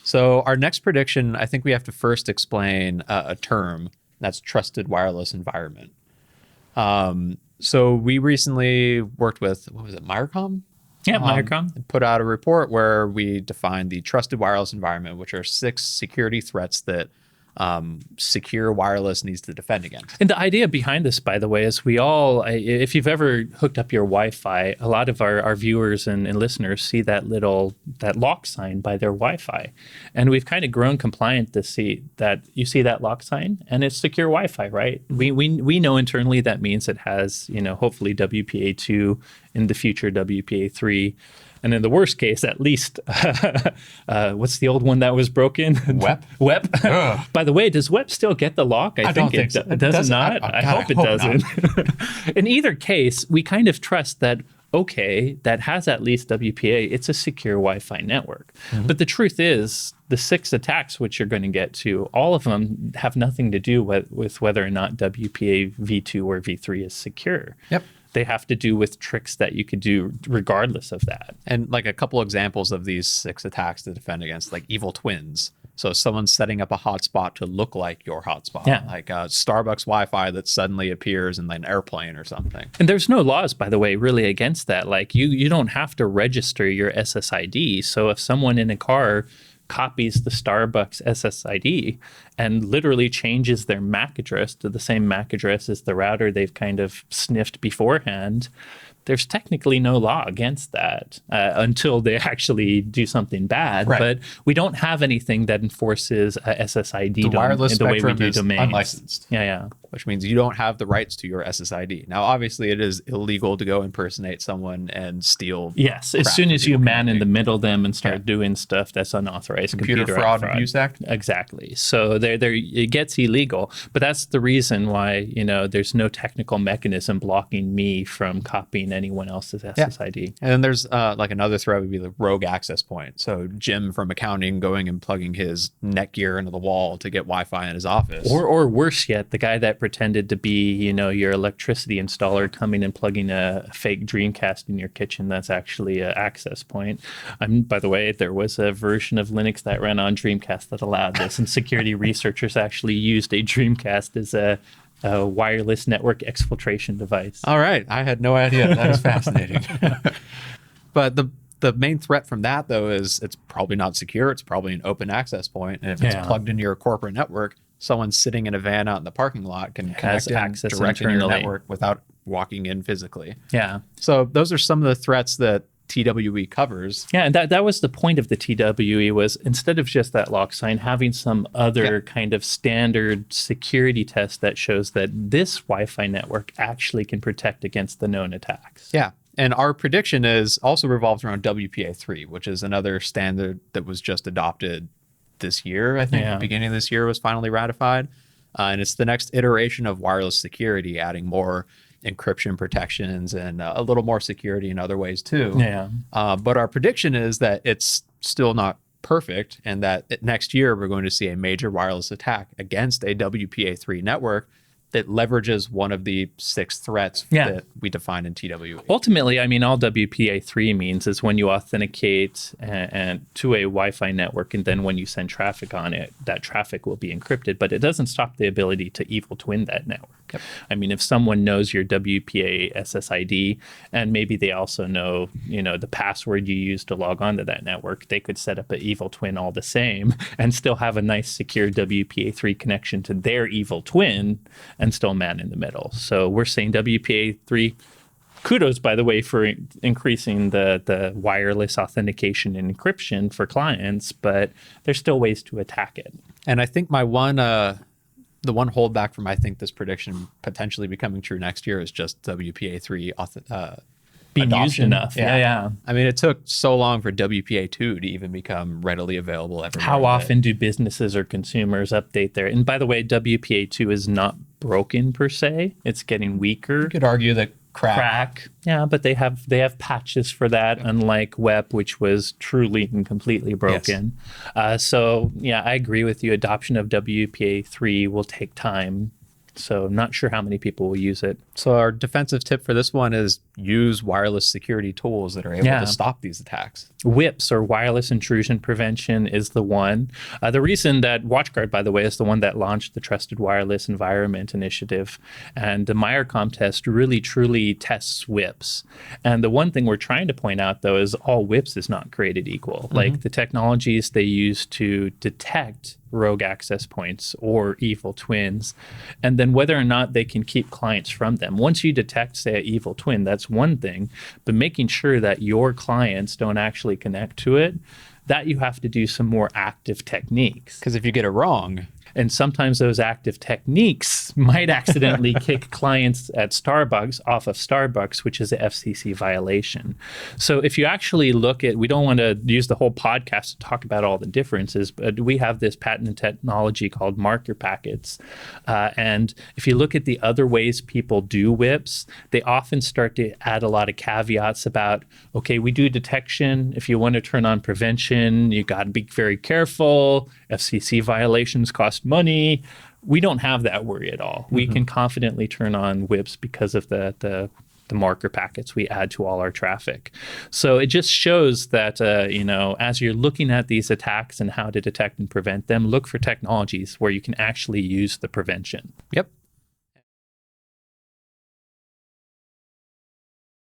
So our next prediction, I think we have to first explain a term that's trusted wireless environment. So we recently worked with, what was it, Myrcom? Yeah, Myrcom. Put out a report where we defined the trusted wireless environment, which are 6 security threats that secure wireless needs to defend against. And the idea behind this, by the way, is we all, if you've ever hooked up your Wi-Fi, a lot of our viewers and listeners see that lock sign by their Wi-Fi. And we've kind of grown compliant to see that you see that lock sign and it's secure Wi-Fi, right? We know internally that means it has, hopefully WPA2, in the future WPA3. And in the worst case, at least, what's the old one that was broken? WEP? WEP. By the way, does WEP still get the lock? I don't think so. It does not? I hope it doesn't. In either case, we kind of trust that, okay, that has at least WPA. It's a secure Wi-Fi network. Mm-hmm. But the truth is, the 6 attacks which you're going to get to, all of them have nothing to do with whether or not WPA V2 or V3 is secure. Yep. They have to do with tricks that you could do regardless of that. And like a couple examples of these 6 attacks to defend against, like evil twins. So someone's setting up a hotspot to look like your hotspot, like a Starbucks Wi-Fi that suddenly appears in an airplane or something. And there's no laws, by the way, really against that. Like you don't have to register your SSID. So if someone in a car copies the Starbucks SSID and literally changes their MAC address to the same MAC address as the router they've kind of sniffed beforehand, there's technically no law against that until they actually do something bad. Right. But we don't have anything that enforces SSID the wireless in the way we spectrum do is domains. unlicensed. Yeah. Which means you don't have the rights to your SSID. Now, obviously, it is illegal to go impersonate someone and steal. Yes, as soon as you man in the middle them and start doing stuff that's unauthorized. Computer Fraud and Abuse Act. Exactly. So there, it gets illegal. But that's the reason why there's no technical mechanism blocking me from copying anyone else's SSID. Yeah. And then there's like another threat would be the rogue access point. So Jim from accounting going and plugging his Netgear into the wall to get Wi-Fi in his office. Or worse yet, the guy that pretended to be, your electricity installer coming and plugging a fake Dreamcast in your kitchen that's actually an access point. By the way, there was a version of Linux that ran on Dreamcast that allowed this, and security researchers actually used a Dreamcast as a wireless network exfiltration device. All right. I had no idea. That is fascinating. But the main threat from that, though, is it's probably not secure. It's probably an open access point. And if it's plugged into your corporate network, someone sitting in a van out in the parking lot can connect in directly to your network without walking in physically. Yeah. So those are some of the threats that TWE covers. Yeah, and that was the point of the TWE, was instead of just that lock sign, having some other kind of standard security test that shows that this Wi-Fi network actually can protect against the known attacks. Yeah. And our prediction is also revolves around WPA3, which is another standard that was just adopted this year. I think the beginning of this year was finally ratified. And it's the next iteration of wireless security, adding more encryption protections and a little more security in other ways too. Yeah. But our prediction is that it's still not perfect, and that next year we're going to see a major wireless attack against a WPA3 network that leverages one of the 6 threats that we define in TWE. Ultimately, I mean, all WPA3 means is when you authenticate and to a Wi-Fi network, and then when you send traffic on it, that traffic will be encrypted, but it doesn't stop the ability to evil twin that network. Yep. I mean, if someone knows your WPA SSID, and maybe they also know, the password you use to log onto that network, they could set up an evil twin all the same and still have a nice secure WPA3 connection to their evil twin and still man in the middle. So we're saying WPA3, kudos, by the way, for increasing the wireless authentication and encryption for clients, but there's still ways to attack it. And I think the one holdback from, I think, this prediction potentially becoming true next year is just WPA3 being adoption. Used enough. Yeah. I mean, it took so long for WPA2 to even become readily available everywhere. How often do businesses or consumers update their... And by the way, WPA2 is not broken per se. It's getting weaker. You could argue that crack. Yeah, but they have patches for that, unlike WEP, which was truly and completely broken. Yes. So yeah, I agree with you. Adoption of WPA3 will take time. So I'm not sure how many people will use it. So our defensive tip for this one is use wireless security tools that are able to stop these attacks. WIPs, or wireless intrusion prevention, is the one. The reason that WatchGuard, by the way, is the one that launched the Trusted Wireless Environment Initiative. And the Meyercom test really, truly tests WIPs. And the one thing we're trying to point out, though, is all WIPs is not created equal. Like the technologies they use to detect rogue access points or evil twins, and then whether or not they can keep clients from them. Once you detect, say, an evil twin, that's one thing, but making sure that your clients don't actually connect to it, that you have to do some more active techniques. Because if you get it wrong, and sometimes those active techniques might accidentally kick clients at Starbucks off of Starbucks, which is a FCC violation. So if you actually look at, we don't want to use the whole podcast to talk about all the differences, but we have this patented technology called marker packets. And if you look at the other ways people do WIPs, they often start to add a lot of caveats about, okay, we do detection. If you want to turn on prevention, you got to be very careful. FCC violations cost money. We don't have that worry at all. We can confidently turn on WIPs because of the marker packets we add to all our traffic. So it just shows that, as you're looking at these attacks and how to detect and prevent them, look for technologies where you can actually use the prevention. Yep.